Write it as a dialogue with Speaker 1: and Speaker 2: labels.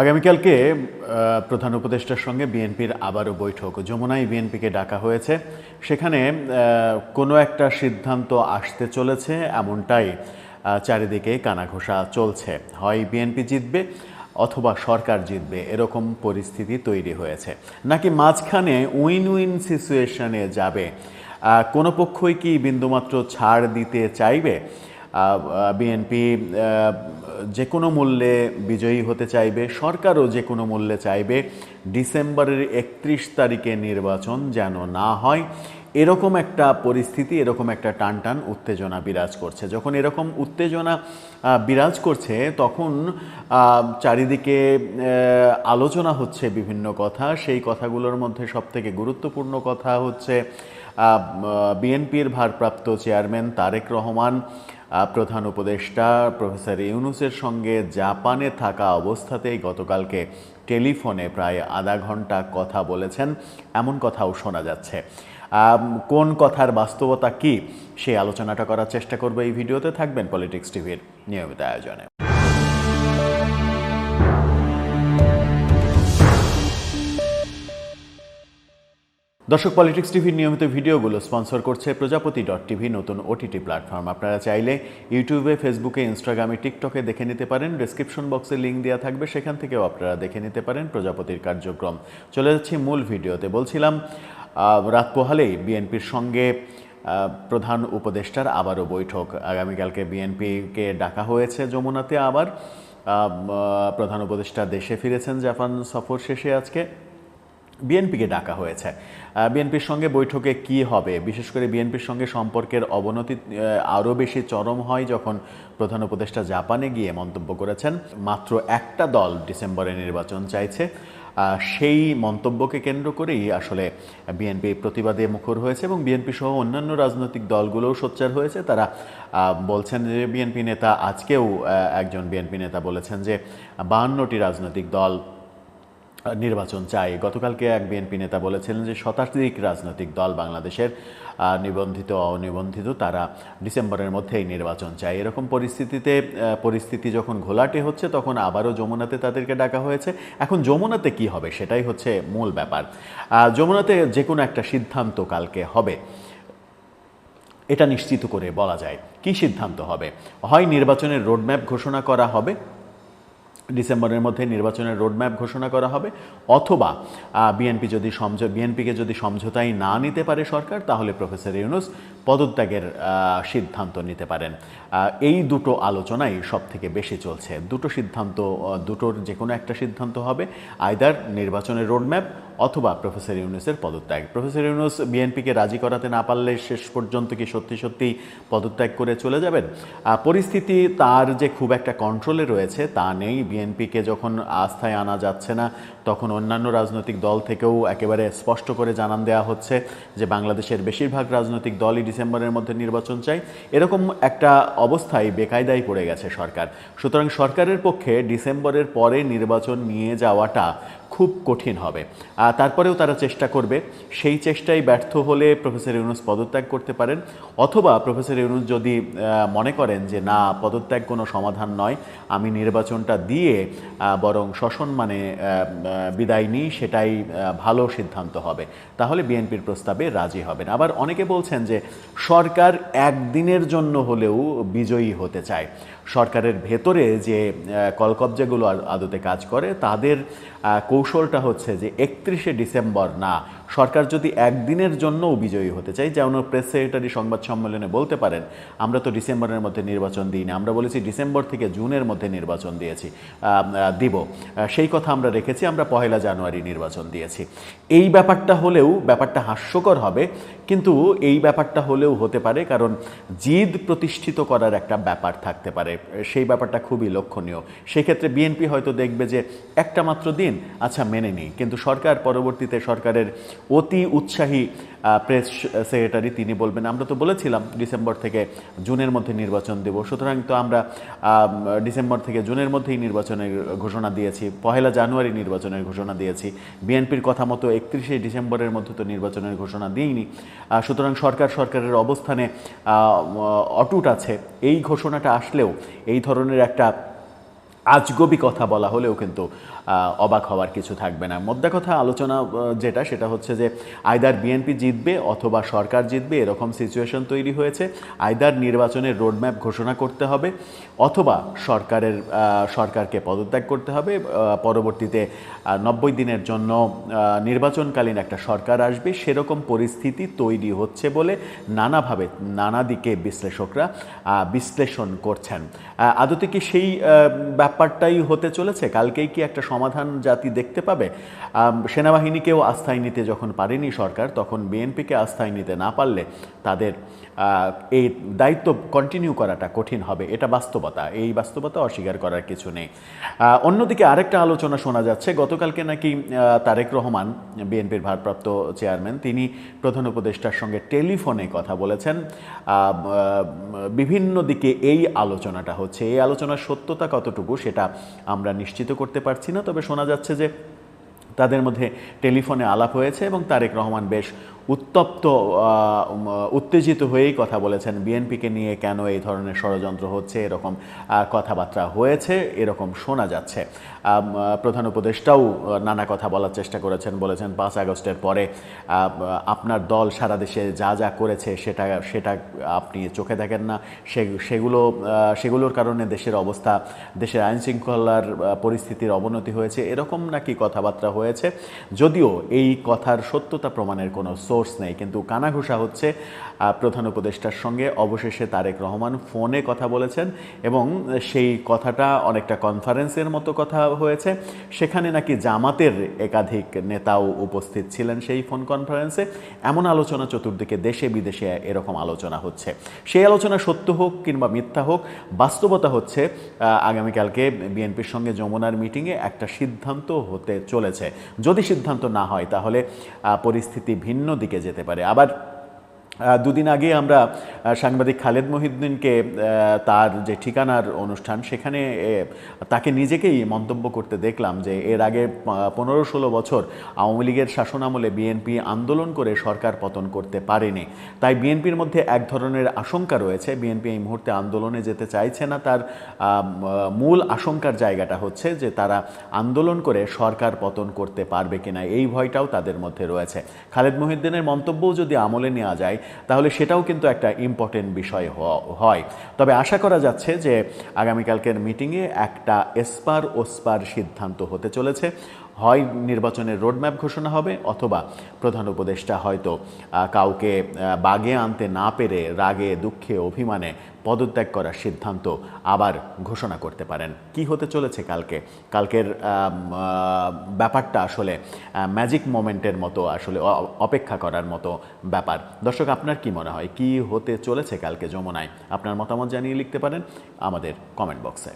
Speaker 1: আগামীকালকে প্রধান উপদেষ্টার সঙ্গে বিএনপির আবারও বৈঠক। যমুনায় বিএনপিকে ডাকা হয়েছে। সেখানে কোনো একটা সিদ্ধান্ত আসতে চলেছে এমনটাই চারিদিকে কানাঘোষা চলছে। হয় বিএনপি জিতবে অথবা সরকার জিতবে, এরকম পরিস্থিতি তৈরি হয়েছে। নাকি মাঝখানে উইন উইন সিচুয়েশনে যাবে? কোনো পক্ষই কি বিন্দুমাত্র ছাড় দিতে চাইবে? বিএনপি যে কোনো মূল্যে বিজয়ী হতে চাইবে, সরকারও যে কোনো মূল্যে চাইবে ডিসেম্বরের 31 তারিখে নির্বাচন যেন না হয়। এরকম একটা পরিস্থিতি, এরকম একটা টানটান উত্তেজনা বিরাজ করছে। যখন এরকম উত্তেজনা বিরাজ করছে তখন চারিদিকে আলোচনা হচ্ছে বিভিন্ন কথা। সেই কথাগুলোর মধ্যে সবথেকে গুরুত্বপূর্ণ কথা হচ্ছে বিএনপির ভারপ্রাপ্ত চেয়ারম্যান তারেক রহমান প্রধান উপদেষ্টা প্রফেসর ইউনূসের সঙ্গে জাপানে থাকা অবস্থাতেই গতকালকে টেলিফোনে প্রায় আধা ঘন্টা কথা বলেছেন, এমন কথাও শোনা যাচ্ছে। কোন কথার বাস্তবতা কি, সেই আলোচনাটা করার চেষ্টা করবো এই ভিডিওতে। থাকবেন পলিটিক্স টিভির নিয়মিত আয়োজনে। দর্শক, পলিটিক্স টিভির নিয়মিত ভিডিওগুলো স্পন্সর করছে প্রজাপতি.টিভি, নতুন ওটিটি প্ল্যাটফর্ম। আপনারা চাইলে ইউটিউবে, ফেসবুকে, ইনস্টাগ্রামে, টিকটকে দেখে নিতে পারেন। ডেসক্রিপশন বক্সে লিঙ্ক দেওয়া থাকবে, সেখান থেকেও আপনারা দেখে নিতে পারেন প্রজাপতির কার্যক্রম। চলে যাচ্ছি মূল ভিডিওতে। বলছিলাম, রাত পোহালেই বিএনপির সঙ্গে প্রধান উপদেষ্টার আবারও বৈঠক। আগামীকালকে বিএনপিকে ডাকা হয়েছে যমুনাতে আবার। প্রধান উপদেষ্টা দেশে ফিরেছেন জাপান সফর শেষে। আজকে বিএনপিকে ডাকা হয়েছে। বিএনপির সঙ্গে বৈঠকে কি হবে, বিশেষ করে বিএনপির সঙ্গে সম্পর্কের অবনতি আরও বেশি চরম হয় যখন প্রধান উপদেষ্টা জাপানে গিয়ে মন্তব্য করেছেন মাত্র একটা দল ডিসেম্বরে নির্বাচন চাইছে। সেই মন্তব্যকে কেন্দ্র করেই আসলে বিএনপি প্রতিবাদে মুখর হয়েছে এবং বিএনপি সহ অন্যান্য রাজনৈতিক দলগুলোও সোচ্চার হয়েছে। তারা বলছেন যে বিএনপি নেতা, আজকেও একজন বিএনপি নেতা বলেছেন যে 52টি রাজনৈতিক দল নির্বাচন চাই। গতকালকে এক বিএনপি নেতা বলেছিলেন যে শতাধিক রাজনৈতিক দল বাংলাদেশের নিবন্ধিত অনিবন্ধিত তারা ডিসেম্বরের মধ্যেই নির্বাচন চায়। এরকম পরিস্থিতি যখন ঘোলাটে হচ্ছে তখন আবারও যমুনাতে তাদেরকে ডাকা হয়েছে। এখন যমুনাতে কি হবে সেটাই হচ্ছে মূল ব্যাপার। যমুনাতে যে কোনো একটা সিদ্ধান্ত কালকে হবে, এটা নিশ্চিত করে বলা যায়। কি সিদ্ধান্ত হবে? হয় নির্বাচনের রোডম্যাপ ঘোষণা করা হবে, ডিসেম্বরের মধ্যে নির্বাচনের রোডম্যাপ ঘোষণা করা হবে, অথবা বিএনপিকে যদি সমঝোতায় না নিতে পারে সরকার, তাহলে প্রফেসর ইউনূস পদত্যাগের সিদ্ধান্ত নিতে পারেন। এই দুটো আলোচনাই সব থেকে বেশি চলছে। দুটোর যে কোনো একটা সিদ্ধান্ত হবে, আইদার নির্বাচনের রোডম্যাপ অথবা প্রফেসর ইউনূসের পদত্যাগ। প্রফেসর ইউনূস বিএনপিকে রাজি করাতে না পারলে শেষ পর্যন্ত কি সত্যি পদত্যাগ করে চলে যাবেন? পরিস্থিতি তার যে খুব একটা কন্ট্রোলে রয়েছে তা নেই। বিএনপিকে যখন আস্থায় আনা যাচ্ছে না, তখন অন্যান্য রাজনৈতিক দল থেকেও একেবারে স্পষ্ট করে জানান দেওয়া হচ্ছে যে বাংলাদেশের বেশিরভাগ রাজনৈতিক দলই ডিসেম্বরের মধ্যে নির্বাচন চাই। এরকম একটা অবস্থায় বেকায়দায় পড়ে গেছে সরকার। সুতরাং সরকারের পক্ষে ডিসেম্বরের পরে নির্বাচন নিয়ে যাওয়াটা খুব কঠিন হবে। তারপরেও তারা চেষ্টা করবে। সেই চেষ্টায় ব্যর্থ হলে প্রফেসর ইউনূস পদত্যাগ করতে পারেন, অথবা প্রফেসর ইউনূস যদি মনে করেন যে না, পদত্যাগ কোনো সমাধান নয়, আমি নির্বাচনটা দিয়ে বরং সসম্মানে বিদায় নিই, সেটাই ভালো সিদ্ধান্ত হবে, তাহলে বিএনপির প্রস্তাবে রাজি হবেন। আবার অনেকে বলছেন যে সরকার একদিনের জন্য হলেও বিজয়ী হতে চায়। সরকারের ভেতরে যে কলকবজাগুলো আদতে কাজ করে, তাদের কৌশলটা হচ্ছে যে 31শে ডিসেম্বর না, সরকার যদি একদিনের জন্যও বিজয়ী হতে চাই, যেমন প্রেস সেক্রেটারি সংবাদ সম্মেলনে বলতে পারেন, আমরা তো ডিসেম্বরের মধ্যে নির্বাচন দিই না, আমরা বলেছি ডিসেম্বর থেকে জুনের মধ্যে নির্বাচন দিব, সেই কথা আমরা রেখেছি, আমরা 1 জানুয়ারি নির্বাচন দিয়েছি। এই ব্যাপারটা হলেও, ব্যাপারটা হাস্যকর হবে, কিন্তু এই ব্যাপারটা হলেও হতে পারে, কারণ জিদ প্রতিষ্ঠিত করার একটা ব্যাপার থাকতে পারে। সেই ব্যাপারটা খুবই লক্ষণীয়। সেক্ষেত্রে বিএনপি হয়তো দেখবে যে একটা মাত্র দিন, আচ্ছা মেনে নিই, কিন্তু সরকার পরবর্তীতে, সরকারের অতি উৎসাহী প্রেস সেক্রেটারি তিনি বলবেন আমরা তো বলেছিলাম ডিসেম্বর থেকে জুনের মধ্যে নির্বাচন দেব, সুতরাং তো আমরা ডিসেম্বর থেকে জুনের মধ্যেই নির্বাচনের ঘোষণা দিয়েছি, 1 জানুয়ারি নির্বাচনের ঘোষণা দিয়েছি, বিএনপির কথা মতো 31শে ডিসেম্বরের মধ্যে তো নির্বাচনের ঘোষণা দিইনি। সুতরাং সরকারের অবস্থানে অটুট আছে। এই ঘোষণাটা আসলেও, এই ধরনের একটা আজগবি কথা বলা হলেও কিন্তু অবাক হওয়ার কিছু থাকবে না। মোদ্দা কথা আলোচনা যেটা সেটা হচ্ছে যে আইদার বিএনপি জিতবে অথবা সরকার জিতবে, এরকম সিচুয়েশন তৈরি হয়েছে। আইদার নির্বাচনের রোডম্যাপ ঘোষণা করতে হবে অথবা সরকারকে পদত্যাগ করতে হবে। পরবর্তীতে 90 দিনের জন্য নির্বাচনকালীন একটা সরকার আসবে, সেরকম পরিস্থিতি তৈরি হচ্ছে বলে নানাভাবে নানা দিকে বিশ্লেষকরা বিশ্লেষণ করছেন। আদতে কি সেই ব্যাপারটাই হতে চলেছে? কালকেই কি একটা সমাধান জাতি দেখতে পাবে? সেনাবাহিনীকেও আস্থায় নিতে যখন পারেনি সরকার, তখন বিএনপিকে আস্থায় নিতে না পারলে তাদের এই দায়িত্ব কন্টিনিউ করাটা কঠিন হবে। এটা বাস্তবতা, এই বাস্তবতা অস্বীকার করার কিছু নেই। অন্যদিকে আরেকটা আলোচনা শোনা যাচ্ছে, গতকালকে নাকি তারেক রহমান, বিএনপির ভারপ্রাপ্ত চেয়ারম্যান, তিনি প্রধান উপদেষ্টার সঙ্গে টেলিফোনে কথা বলেছেন। বিভিন্ন দিকে এই আলোচনাটা হচ্ছে। এই আলোচনার সত্যতা কতটুকু সেটা আমরা নিশ্চিত করতে পারছি না, তবে শোনা যাচ্ছে যে তাদের মধ্যে টেলিফোনে আলাপ হয়েছে এবং তারেক রহমান বেশ উত্তেজিত হয়েই কথা বলেছেন। বিএনপিকে নিয়ে কেন এই ধরনের ষড়যন্ত্র হচ্ছে, এরকম কথাবার্তা হয়েছে, এরকম শোনা যাচ্ছে। প্রধান উপদেষ্টাও নানা কথা বলার চেষ্টা করেছেন, বলেছেন 5 আগস্টের পরে আপনার দল সারা দেশে যা যা করেছে সেটা আপনি চোখে দেখেন না, সেগুলোর কারণে দেশের আইনশৃঙ্খলার পরিস্থিতির অবনতি হয়েছে, এরকম নাকি কথাবার্তা হয়েছে। যদিও এই কথার সত্যতা প্রমাণের কোনো সোর্স নেই, কিন্তু কানাঘুষা হচ্ছে প্রধান উপদেষ্টার সঙ্গে অবশেষে তারেক রহমান ফোনে কথা বলেছেন এবং সেই কথাটা অনেকটা কনফারেন্সের মতো কথা হয়েছে। সেখানে নাকি জামাতের একাধিক নেতাও উপস্থিত ছিলেন সেই ফোন কনফারেন্সে। এমন আলোচনা চতুর্দিকে দেশে বিদেশে এরকম আলোচনা হচ্ছে। সেই আলোচনা সত্য হোক কিংবা মিথ্যা হোক, বাস্তবতা হচ্ছে আগামীকালকে বিএনপির সঙ্গে যমুনার মিটিংয়ে একটা সিদ্ধান্ত হতে চলেছে। যদি সিদ্ধান্ত না হয় তাহলে পরিস্থিতি ভিন্ন দিকে যেতে পারে। আবার দুদিন আগে আমরা সাংবাদিক খালেদ মহিউদ্দিনকে তার যে ঠিকানার অনুষ্ঠান, সেখানে তাকে নিজেকেই মন্তব্য করতে দেখলাম যে এর আগে 15-16 বছর আওয়ামী লীগের শাসনামলে বিএনপি আন্দোলন করে সরকার পতন করতে পারেনি। তাই বিএনপির মধ্যে এক ধরনের আশঙ্কা রয়েছে, বিএনপি এই মুহূর্তে আন্দোলনে যেতে চাইছে না। তার মূল আশঙ্কার জায়গাটা হচ্ছে যে তারা আন্দোলন করে সরকার পতন করতে পারবে কিনা, এই ভয়টাও তাদের মধ্যে রয়েছে। খালেদ মহিউদ্দিনের মন্তব্যও যদি আমলে নেওয়া যায় তাহলে সেটাও কিন্তু একটা ইম্পর্টেন্ট বিষয় হয়। তবে আশা করা যাচ্ছে যে আগামীকালকের মিটিংয়ে একটা এসপার ওসপার সিদ্ধান্ত হতে চলেছে। হয় নির্বাচনের রোডম্যাপ ঘোষণা হবে অথবা প্রধান উপদেষ্টা হয়তো কাউকে বাগে আনতে না পেরে রাগে দুঃখে অভিমানে পদত্যাগ করার সিদ্ধান্ত আবার ঘোষণা করতে পারেন। কি হতে চলেছে কালকের ব্যাপারটা আসলে ম্যাজিক মোমেন্টের মতো, আসলে অপেক্ষা করার মতো ব্যাপার। দর্শক, আপনার কি মনে হয় কি হতে চলেছে কালকে যমুনায়? আপনার মতামত জানিয়ে লিখতে পারেন আমাদের কমেন্ট বক্সে।